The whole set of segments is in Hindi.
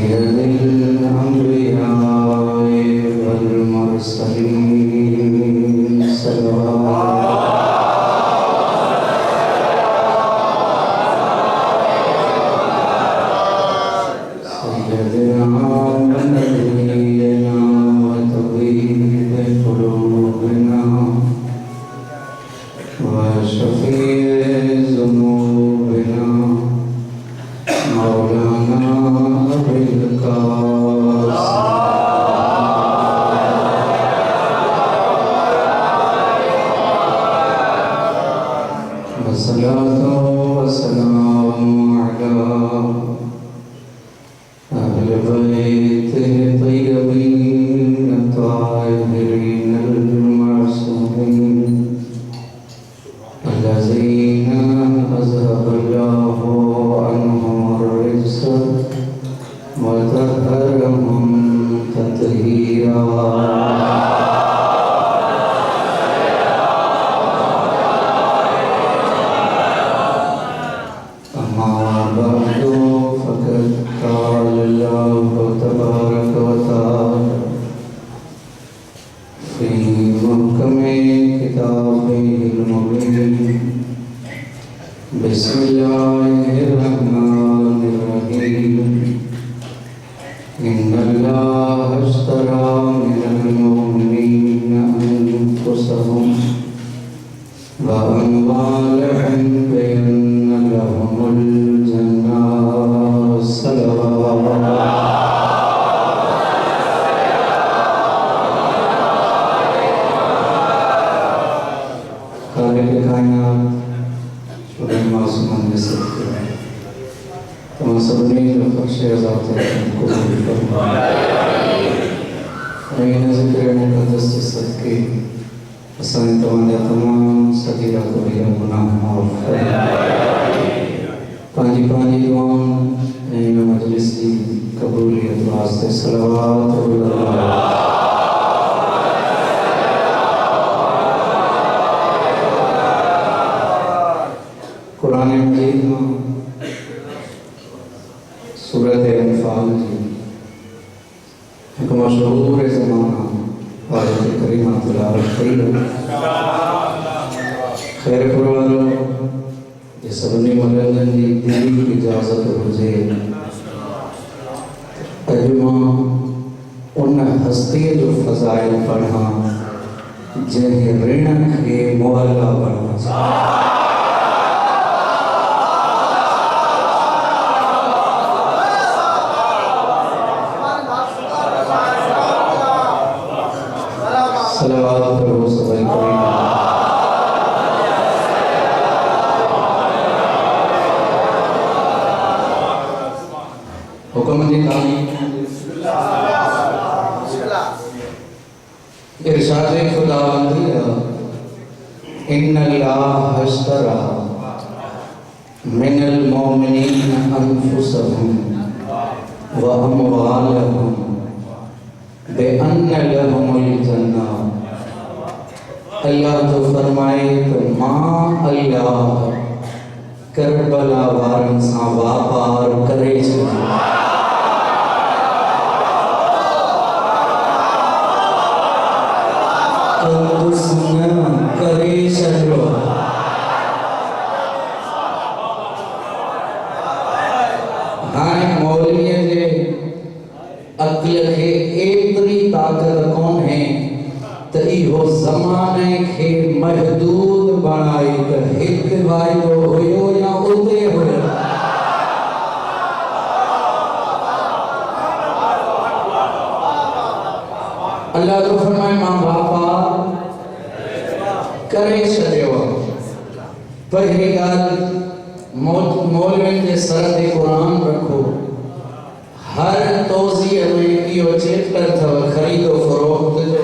सय्यदुल अंबिया वल मुरसलीन सय्यदना व नबीना व तबीब क़ुलूबिना व शफ़ीअ ज़ुनूबिना मौलाना अबुल क़ासिम वस्सलातु वस्सलामु अला अहल बैतिल तय्यबीन ताहिरीन अल-मअसूमीन अल्लज़ीना अज़हबल्लाहु अन्हुम अर्रिज्स व तह्हरहुम तत्हीरा। अम्मा बअदु फ़क़द क़ाल अल्लाहु तबारक व तआला फ़ी मुहकमि किताबिहिल मुबीन बिस्मिल्लाहिर रहमानिर रहीम इन्नल्लाह अश्तरा मिनल मुमिनीना अनफुसहुम व अम्वालहुम बिअन्ना लहुमुल जन्नह। सल्लल्लाहु खालिक़ कायनात शुरू मासूमान में सबके तमाम सबने जो बख्शे अज़ाब से कबूल फरमाए। आमीन। ज़िक्र मुक़द्दस के सदके असां तमाम सगीरा कबीरा गुनाह माफ़ फरमाए। पांजी पांजी दुआओं ऐं मजलिस की कबूलियत वास्ते सलावत कुरान मजीद में सूरत अनफाल जी एक मशहूर ज़माना आयत करीमा तिलावत कई खैरपुर वालों ये सभिनी मलंगनि जी दिली इजाज़त हुजे अॼु मां उन हस्तीअ जो फ़ज़ाइल पढ़ा जंहिं ऋण खे मुहला बणियो। सलावत करो सभी करीम। हुक्म दी तालीम इरशाद खुदावंद इन्नल्लाह अश्तरा मिनल मुमिनीना अनफुसहुम व अम्वालहुम बिअन्ना लहुमुल जन्नह। अल्लाह तो फरमाए तो मां अल्लाह करबला वारन सां वापार करे छॾियो। करे छॾियो। हाणे मौलवीअ जे अक़ल खे एतिरी ताक़त कोन्हे त इहो ज़माने खे महदूद बणाए त हिकु वाइदो हुयो या उते हुयो। अल्लाह तो फरमाए मां वापार करे छॾियो। पहिरीं ॻाल्हि मौलवियुनि जे सर ते क़ुरान रखो। हर तौज़ीअ में इहो चैप्टर अथव ख़रीदो फ़रोख्त जो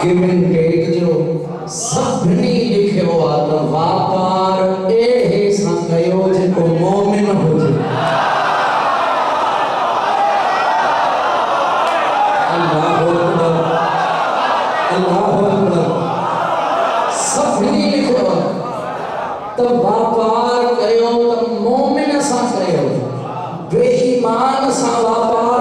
गिव एंड टेक जो सभिनी लिखियो आहे त वापार अहिड़े सां कयो जेको मोमिन हुजे। अल्लाहु अकबर अल्लाहु अकबर। सभिनी लिखियो त वापार कयो त मोमिन सां कयो। बेईमान सां वापार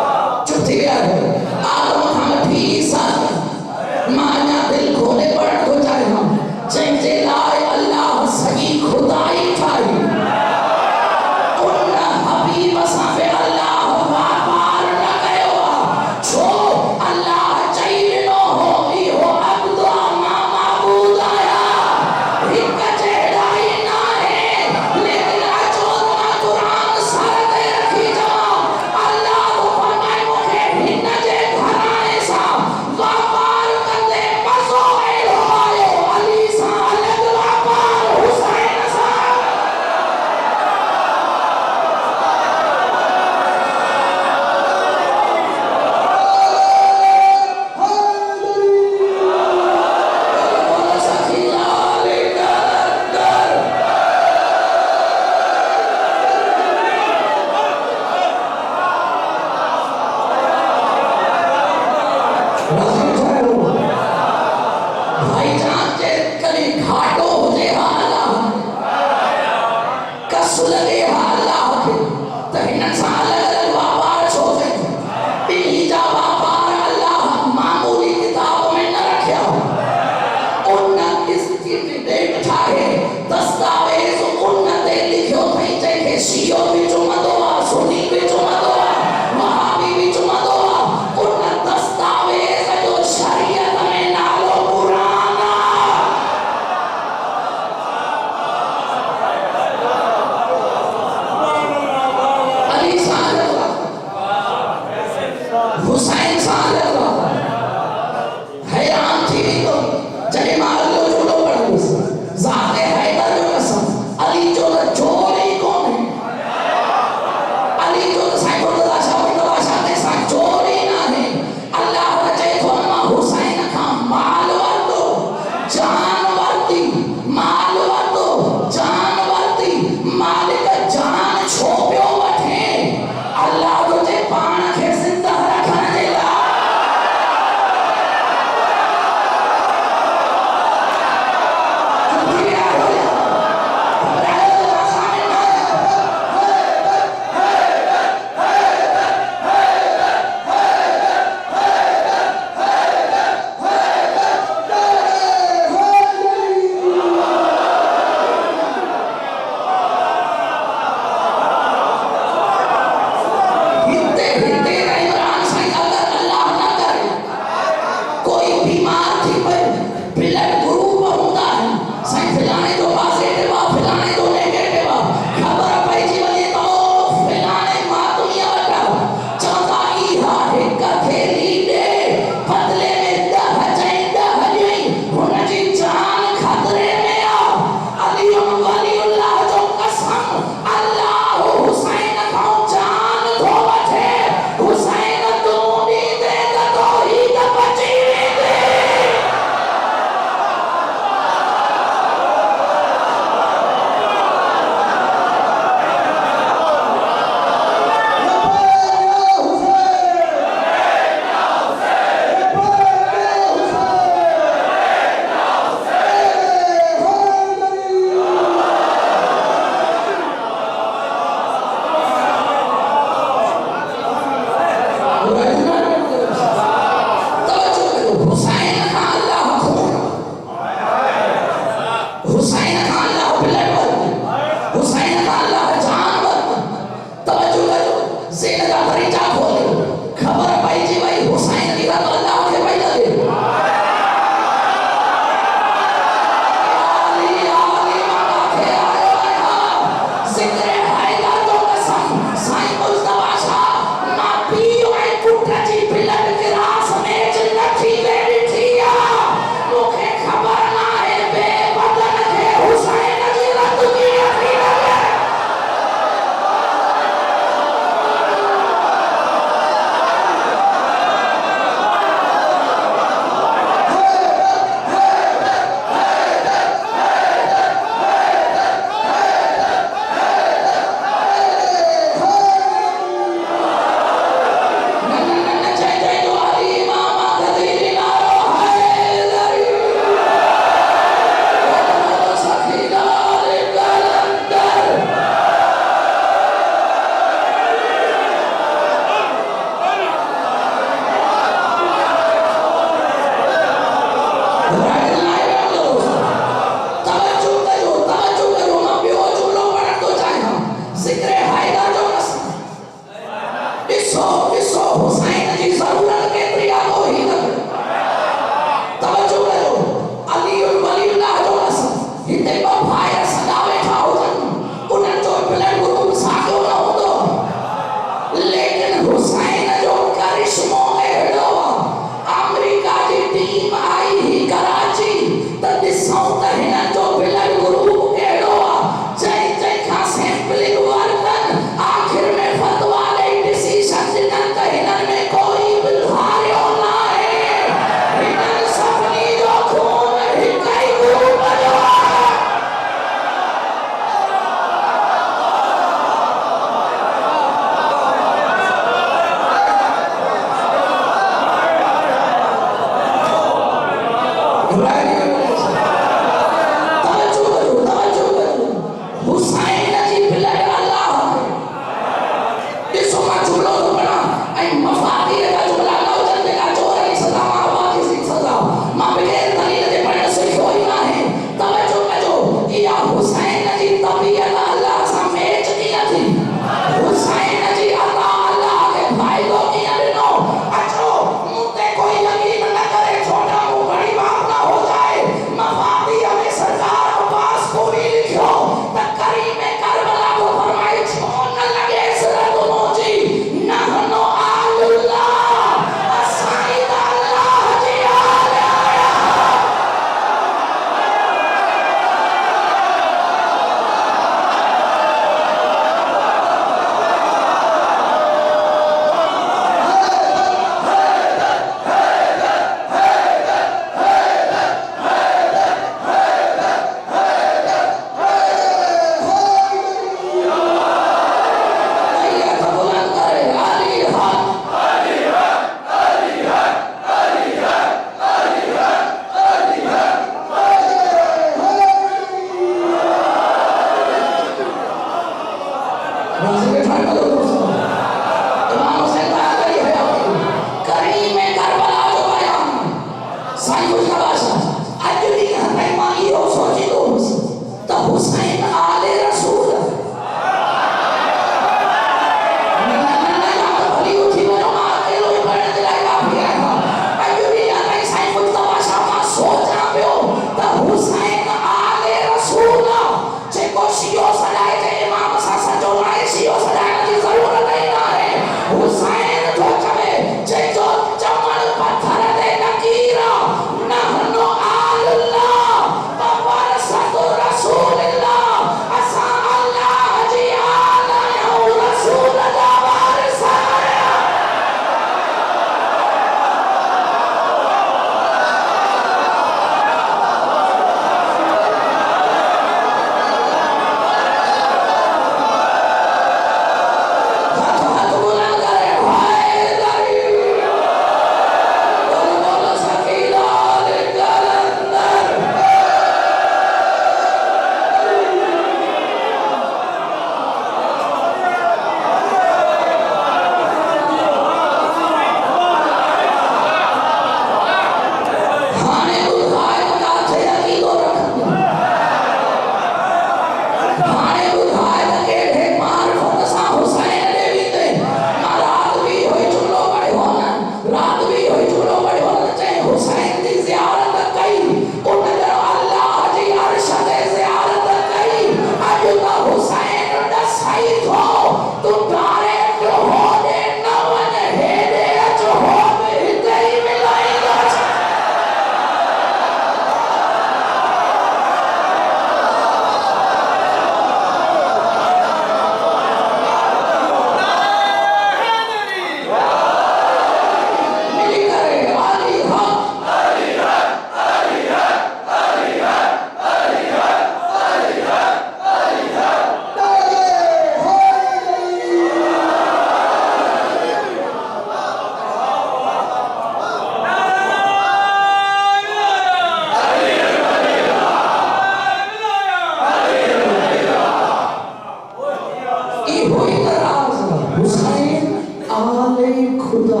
खुदा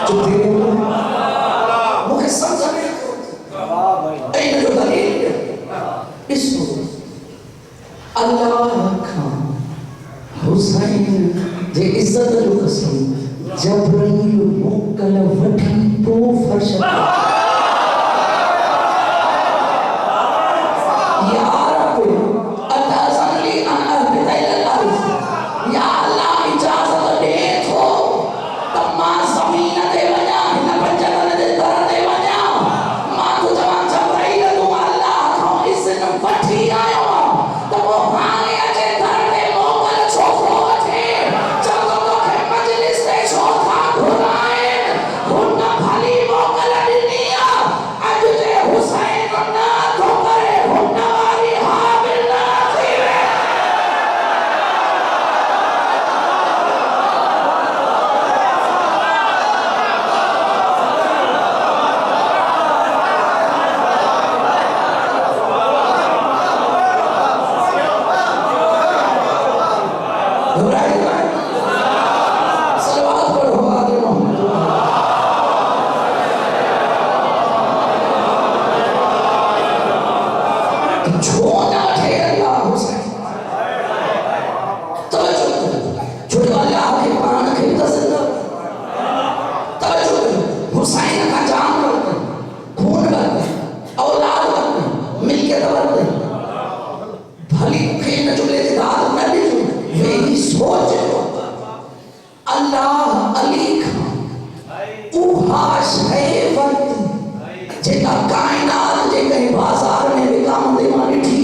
जो तेरे जे इज्जत जो कसम जबरील मोकल वठी तो फर्श या रब अताज़ली अना बिदाइल या अल्लाह इजाजत दे थो तमा ज़मीन ते वञा हिन पंजन जे दर ते वञा मां तो जवान जबरील तू अल्लाह खां इज़्ज़त वठी आयो त वो हाणे अचे दर ते मोकल छो थो वठे चङो तोखे मजलिस ते छो था घुराइनि हुन भली मोकल ॾिनी आहे अॼु जे हुसैन न थो करे हुन वारी हाबिल न थी वे घबराइए मत सलवात पढ़ो आगे मोहम्मद छो ना थे अल्लाह हुसैन तवज्जो छो अल्लाह के पान के तसल्लु तवज्जो हुसैन का जान वरत खून वरत औलाद वरत मिलकियत वरत भली के न जुड़े दाद न दी वे ही सोच अल्लाह अली खां उहा शइ वरत जेका कायनात जे कहीं बाजार में विकामंदे मां ॾिठी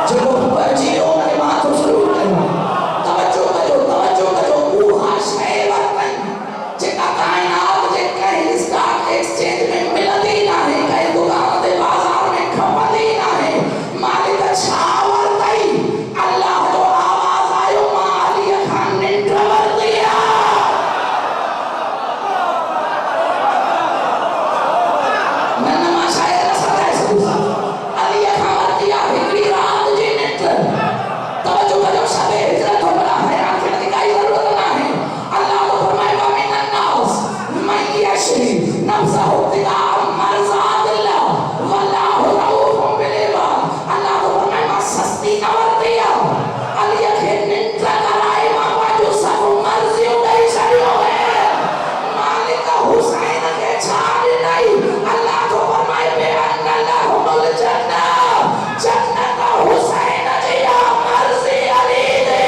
जेको बची उनखे मां थो शुरू कयो तवज्जो कजो उहा शइ वरत जेका कायनात जे कहीं स्टॉक एक्सचेंज में मिलंदी नाहे कहीं दुकान ते बाजार में खपंदी नाहे मालिक छा वरतई अल्लाह जो आवाज़ आयो मां अलीअ खां निंड वरती न मां शायद न सदाए सघूं अलीअ खां वरती आहे हिकिड़ी रात जी निंड तवज्जो कजो शबे हिजरत हो बड़ा हैरान थियण जी काई ज़रूरत नाहे अल्लाह तो फरमाए वा मिन अन्नास मन यशरी नफ्सहु इब्तिगाअ मर्ज़ातिल्लाह वल्लाहु रऊफ़ुम बिल इबाद अल्लाह तो फरमाए मां सस्ती न वरती अलीअ खे निंड कराए मां पंहिंजो सभु मर्ज़ियूं ॾेई छॾियो मालिक हुसैन खे छा ॾिनई अल्लाह तो फरमाए बेअन्न लहुमुल जन्नत हुसैन जी मर्ज़ी अली दे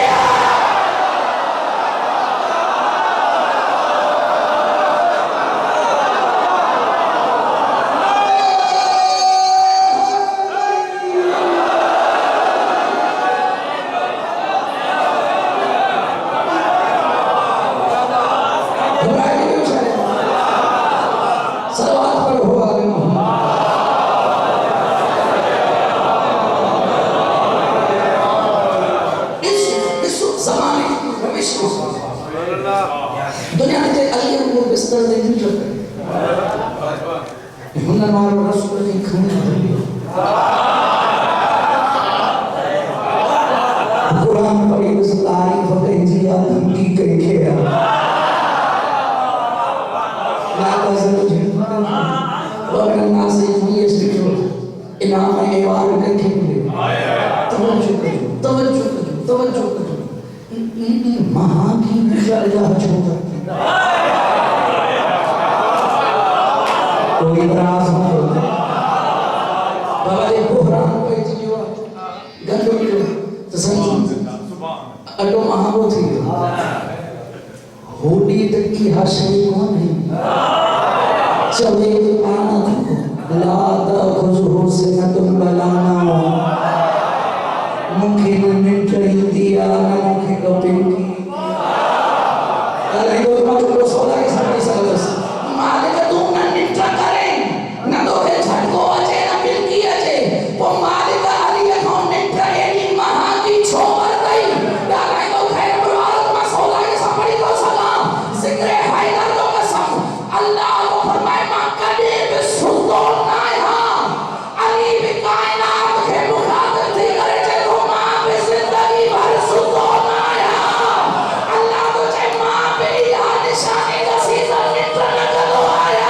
सलवात पढ़ो आगे मोहम्मद इस ज़माने रविश दुनिया जे अली को बिस्तर दे दी हुन मारो रसूल जी खणी कुरान पढ़ी बस तारीफ कई आदम की कई के इनाम एवार के तवज्जो महा की निशा छोड़ कोई इतराज नहीं बाबा जी कोहरान पे जियो गंदो तो संग अडो महागो थी होडी तक की हाशे कौन है चले आना ला तखुज़ुहु सिनतुन वला नौम मुखे न निंड ईंदी आहे न मुखे खपे अरे वो मत लो सोला के साथ सकस मालिक तू न निंड करे न तोखे झटको अचे न बिल्की अचे पो मालिक अली खां निंड एडी महा की छो वरतई ॾाढाई तो खैरपुर वारत मां सोला के साथ पढ़ी तो सगा जिक्र हैदर तो कसम अल्लाह को फरमाए मां कदे बि सुतो ना अली भी कायनात के मुखातिब थी करे चे तो मां भी जिंदगी भर सुतो ना अल्लाह तो चे मां पे या निशानी का सीजन नित्र न करो आया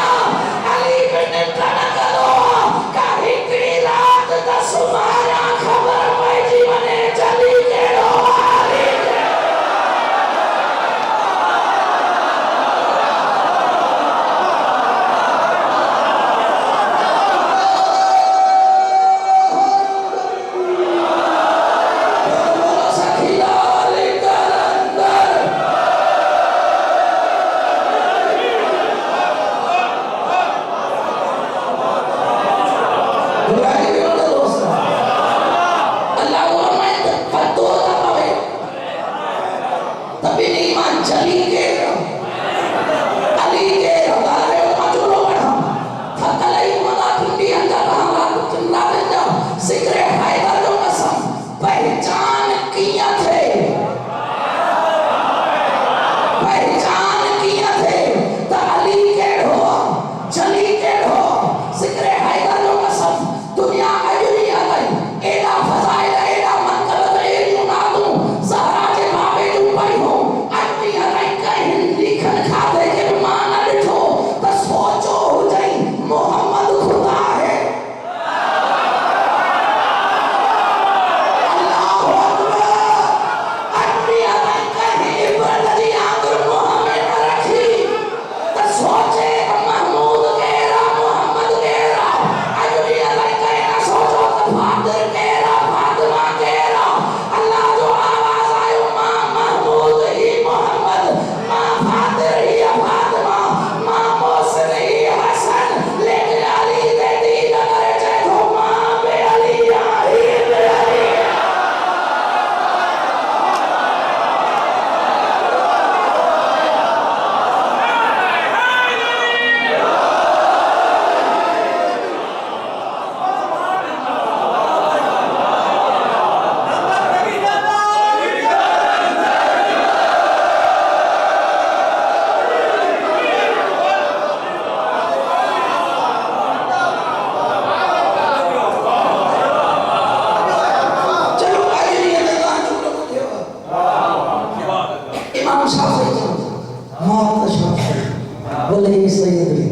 बोले सैयदी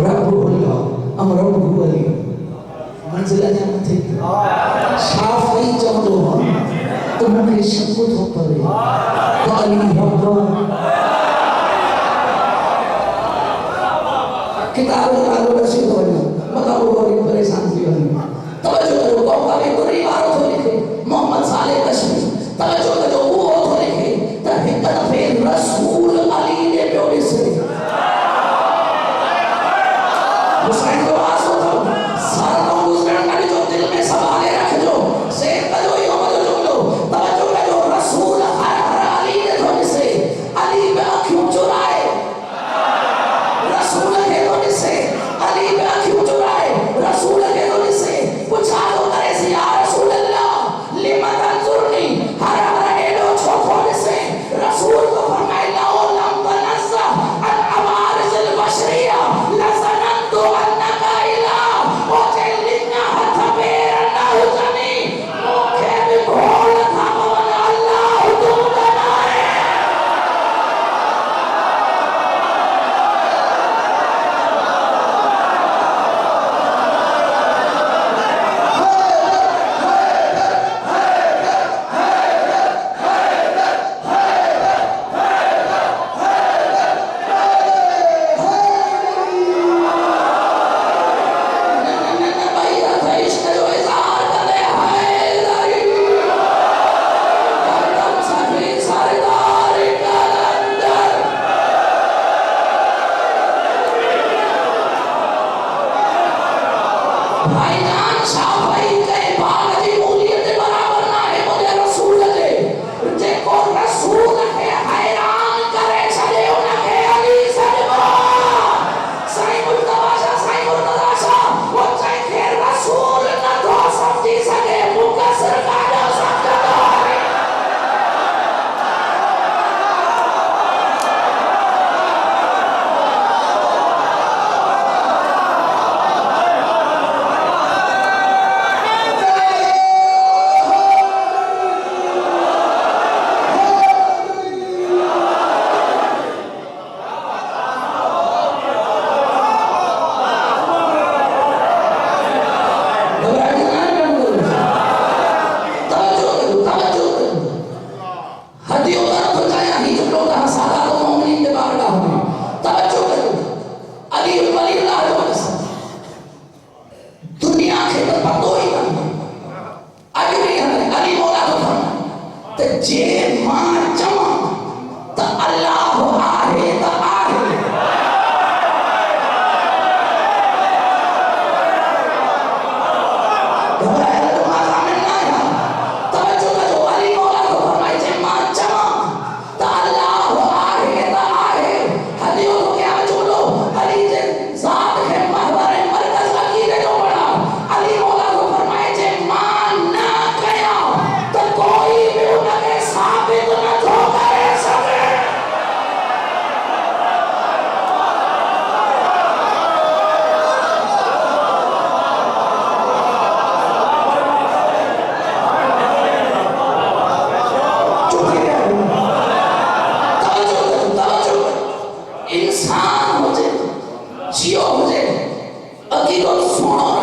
रब्बुल्लाह अम रब्बु अली मंजिल जन थी शाफी चवंदो तो मूंखे शक थो पवे तो अली रब्बु किताब नालो रसी तो वञो मका वो परेशान थी वञो तवज्जो करो कौका में गुरी वारो थो लिखे मोहम्मद साले कश्मीर तवज्जो करो वो थो लिखे त हिक दफे रसूल अली ने पियो ॾिसे हुसैन को आसो था सारा को हुसैन का जो दिल में संभाले रखजो से कजो यो मजो जुमलो तवज्जो करो रसूल हर अली ने तो ॾिसे अली पे अखियूं चुराए रसूल के तो ॾिसे अली पे अखियूं चुराए रसूल के तो ॾिसे पुछा तो करे से या रसूल अल्लाह लिमा तंजुरनी हर एडो छो छो ॾिसे रसूल को फरमाए ला लम तनज़्ज़ा अन अवारिज़िल बशरिया लज़नंतु अन्नका इला ओ चलिना हथ पैर ना हुजनी मोखे भी भोल था मन अल्लाह तू बनाए भाईजान शाह भाई के बाग जी मूलियत बराबर ना है मुझे रसूल दे जेको रसूल के हैरान करे छड़े उनके अली सजबा साईं मुर्तजा शाह वो चाहे के रसूल न तो समझी सके मुकसर काजा समझदा इंसान हो जे जियो हो जे अकीदो सोनो